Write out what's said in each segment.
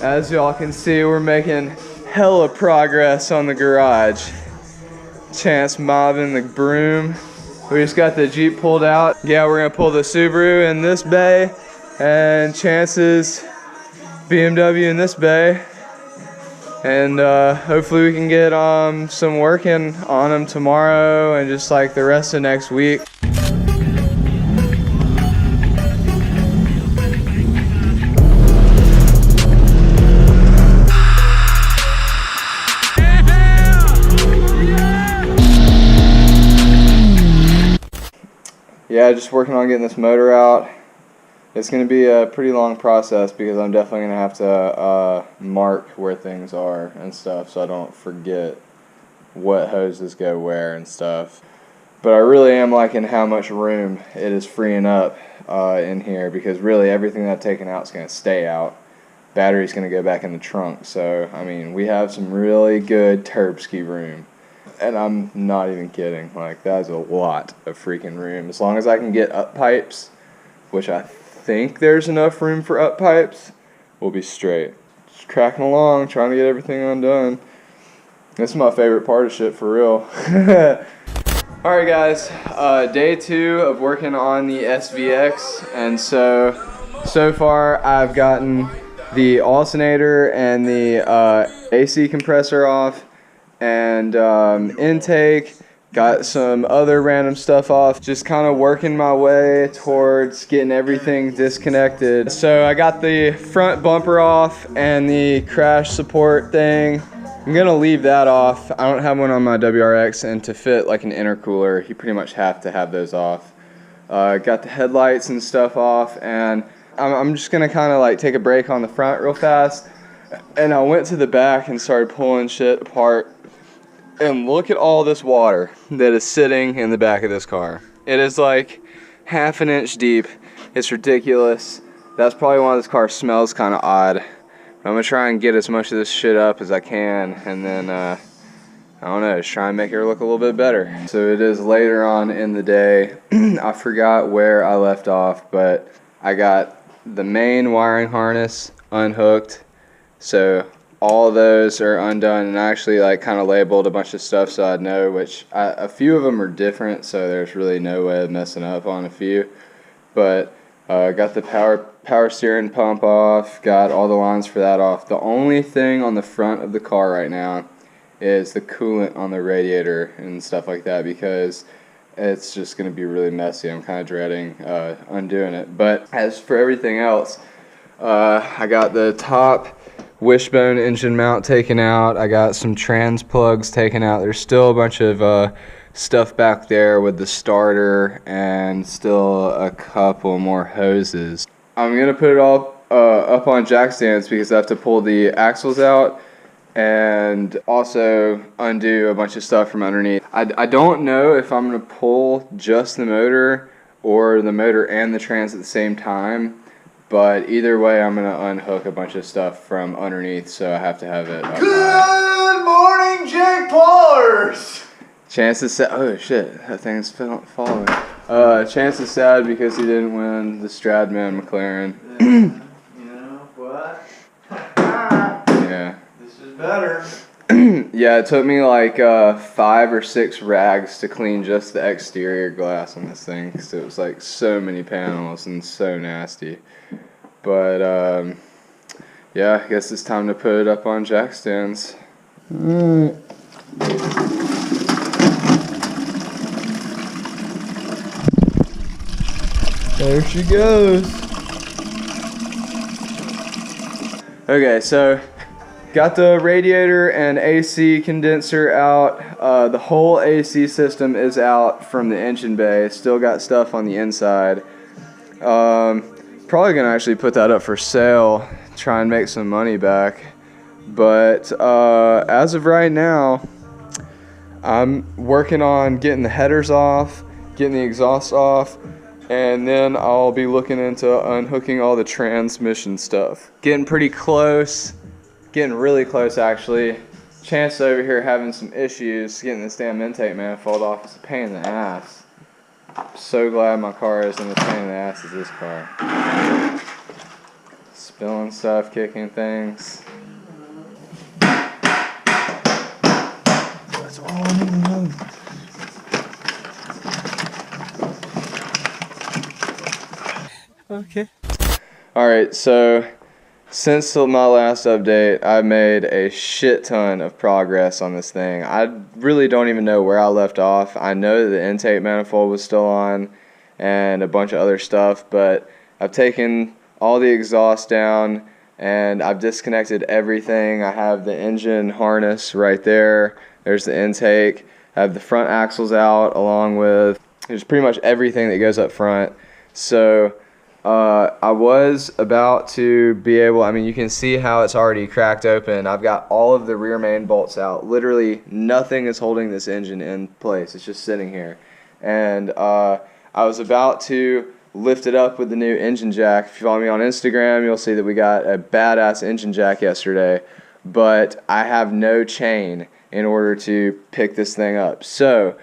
As y'all can see, we're making hella progress on the garage. Chance mobbing the broom. We just got the Jeep pulled out. Yeah, we're gonna pull the Subaru in this bay, and Chance's BMW in this bay. And hopefully we can get some working on them tomorrow and just like the rest of next week. Yeah, just working on getting this motor out. It's going to be a pretty long process because I'm definitely going to have to mark where things are and stuff so I don't forget what hoses go where and stuff. But I really am liking how much room it is freeing up in here, because really everything that I've taken out is going to stay out. Battery's going to go back in the trunk. So, I mean, we have some really good Turbski room. And I'm not even kidding. Like, that's a lot of freaking room. As long as I can get up pipes, which I think there's enough room for up pipes, we'll be straight. Just cracking along, trying to get everything undone. This is my favorite part of shit, for real. Alright guys, day 2 of working on the SVX, and so far I've gotten the alternator and the AC compressor off, and intake, got some other random stuff off, just kind of working my way towards getting everything disconnected. So I got the front bumper off and the crash support thing. I'm gonna leave that off. I don't have one on my WRX, and to fit like an intercooler, you pretty much have to have those off. Got the headlights and stuff off, and I'm just gonna kind of like take a break on the front real fast. And I went to the back and started pulling shit apart. And look at all this water that is sitting in the back of this car. It is like half an inch deep. It's ridiculous. That's probably why this car smells kind of odd. But I'm gonna try and get as much of this shit up as I can, and then I don't know, just try and make it look a little bit better. So it is later on in the day. I forgot where I left off, but I got the main wiring harness unhooked. So all those are undone, and I actually like kind of labeled a bunch of stuff so I'd know, which a few of them are different, so there's really no way of messing up on a few. But got the power steering pump off, got all the lines for that off. The only thing on the front of the car right now is the coolant on the radiator and stuff like that, because it's just going to be really messy. I'm kind of dreading undoing it. But as for everything else, I got the top wishbone engine mount taken out. I got some trans plugs taken out. There's still a bunch of stuff back there with the starter, and still a couple more hoses. I'm gonna put it all up on jack stands because I have to pull the axles out and also undo a bunch of stuff from underneath. I don't know if I'm gonna pull just the motor or the motor and the trans at the same time. But either way, I'm going to unhook a bunch of stuff from underneath, so I have to have it up. Good morning, Jake Paulers! Chance is sad. Oh shit, that thing's following. Chance is sad because he didn't win the Stradman McLaren. You know what? Yeah. This is better. Yeah, it took me like 5 or 6 rags to clean just the exterior glass on this thing, because it was like so many panels and so nasty. But yeah, I guess it's time to put it up on jack stands. Alright. There she goes. Okay, so got the radiator and AC condenser out. The whole AC system is out from the engine bay. Still got stuff on the inside. Probably gonna actually put that up for sale, try and make some money back. But as of right now, I'm working on getting the headers off, getting the exhaust off, and then I'll be looking into unhooking all the transmission stuff. Getting pretty close. Getting really close, actually. Chance over here having some issues getting this damn intake manifold off. It's a pain in the ass. I'm so glad my car isn't as pain in the ass as this car. It's spilling stuff, kicking things. That's all I need to know. Okay. Alright, so since my last update, I've made a shit ton of progress on this thing. I really don't even know where I left off. I know that the intake manifold was still on and a bunch of other stuff, but I've taken all the exhaust down and I've disconnected everything. I have the engine harness right there. There's the intake. I have the front axles out along with there's pretty much everything that goes up front. So I was about to be able, I mean, you can see how it's already cracked open. I've got all of the rear main bolts out. Literally nothing is holding this engine in place. It's just sitting here. And I was about to lift it up with the new engine jack. If you follow me on Instagram, you'll see that we got a badass engine jack yesterday. But I have no chain in order to pick this thing up. So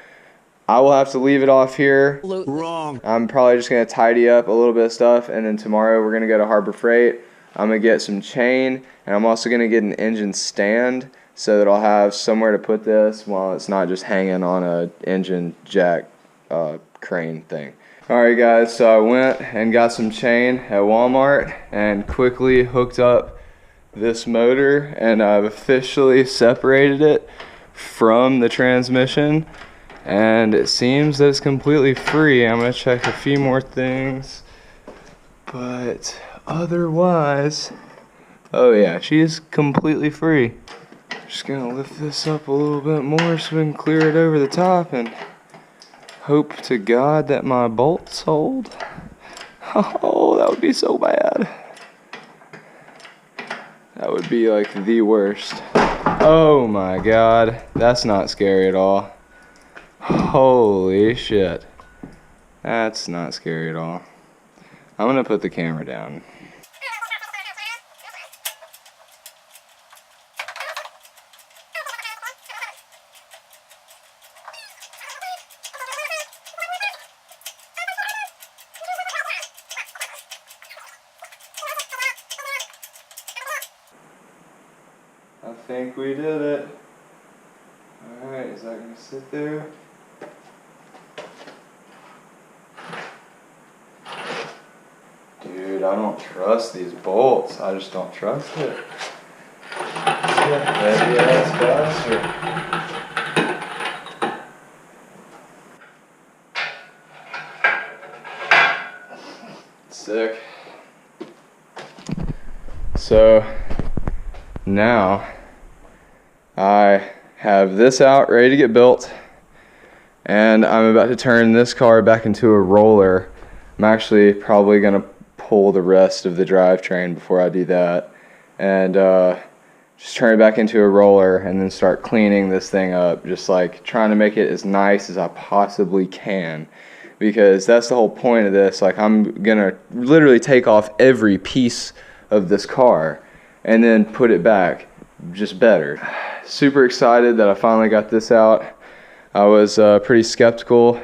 I will have to leave it off here. Wrong. I'm probably just going to tidy up a little bit of stuff, and then tomorrow we're going to go to Harbor Freight. I'm going to get some chain, and I'm also going to get an engine stand so that I'll have somewhere to put this while it's not just hanging on a engine jack crane thing. Alright guys, so I went and got some chain at Walmart and quickly hooked up this motor, and I've officially separated it from the transmission. And it seems that it's completely free. I'm going to check a few more things. But otherwise, oh yeah, she is completely free. Just going to lift this up a little bit more so we can clear it over the top and hope to God that my bolts hold. Oh, that would be so bad. That would be like the worst. Oh my God, that's not scary at all. Holy shit. That's not scary at all. I'm gonna put the camera down. I think we did it. Alright, is that gonna sit there? Dude, I don't trust these bolts. I just don't trust it. Heavy ass bastard. Sick. So now I have this out ready to get built, and I'm about to turn this car back into a roller. I'm actually probably gonna pull the rest of the drivetrain before I do that, and just turn it back into a roller and then start cleaning this thing up, just like trying to make it as nice as I possibly can, because that's the whole point of this. Like, I'm gonna literally take off every piece of this car and then put it back just better. Super excited that I finally got this out. I was pretty skeptical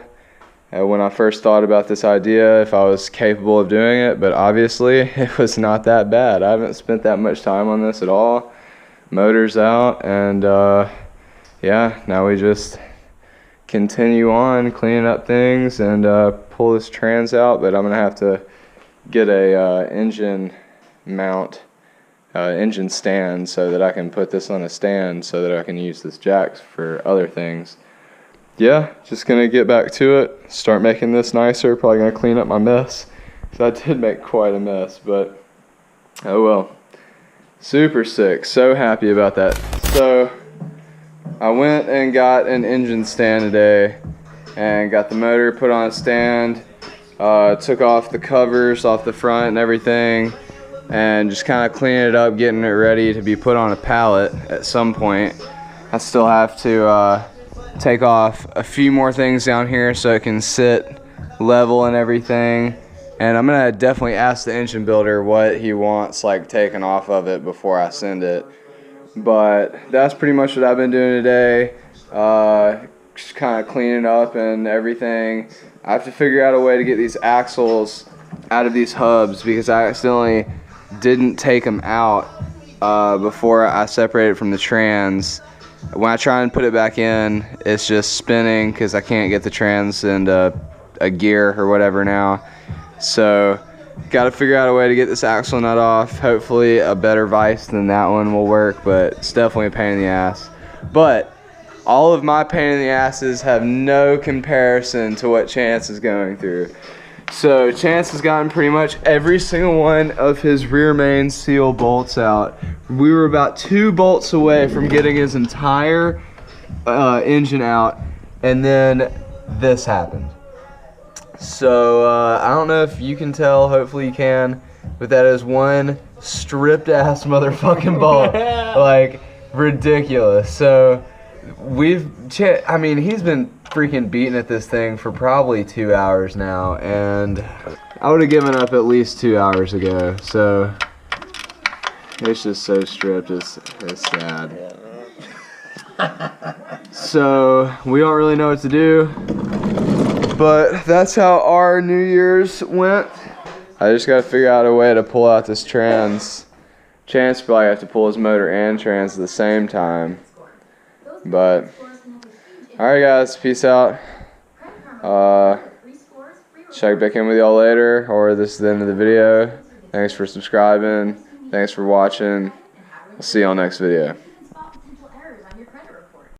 when I first thought about this idea, if I was capable of doing it, but obviously it was not that bad. I haven't spent that much time on this at all. Motor's out, and yeah, now we just continue on cleaning up things and pull this trans out, but I'm gonna have to get a engine mount, engine stand, so that I can put this on a stand so that I can use this jack for other things. Yeah, just gonna get back to it, start making this nicer. Probably gonna clean up my mess, because I did make quite a mess, but oh well. Super sick, so happy about that. So I went and got an engine stand today and got the motor put on a stand, took off the covers off the front and everything, and just kind of cleaning it up, getting it ready to be put on a pallet at some point. I still have to take off a few more things down here so it can sit level and everything, and I'm gonna definitely ask the engine builder what he wants like taken off of it before I send it. But that's pretty much what I've been doing today, just kind of cleaning up and everything. I have to figure out a way to get these axles out of these hubs, because I accidentally didn't take them out before I separated it from the trans. When I try and put it back in, it's just spinning because I can't get the trans into a gear or whatever now. So got to figure out a way to get this axle nut off. Hopefully a better vise than that one will work, but it's definitely a pain in the ass. But all of my pain in the asses have no comparison to what Chance is going through. So Chance has gotten pretty much every single one of his rear main seal bolts out. We were about 2 bolts away from getting his entire engine out, and then this happened. So I don't know if you can tell, hopefully you can, but that is one stripped ass motherfucking bolt. Like, ridiculous. So he's been freaking beating at this thing for probably 2 hours now, and I would have given up at least 2 hours ago. So it's just so stripped, it's sad. So we don't really know what to do, but that's how our New Year's went. I just gotta figure out a way to pull out this trans. Chance probably have to pull his motor and trans at the same time. But alright guys, peace out. Check back in with y'all later, or this is the end of the video. Thanks for subscribing. Thanks for watching. I'll see y'all next video.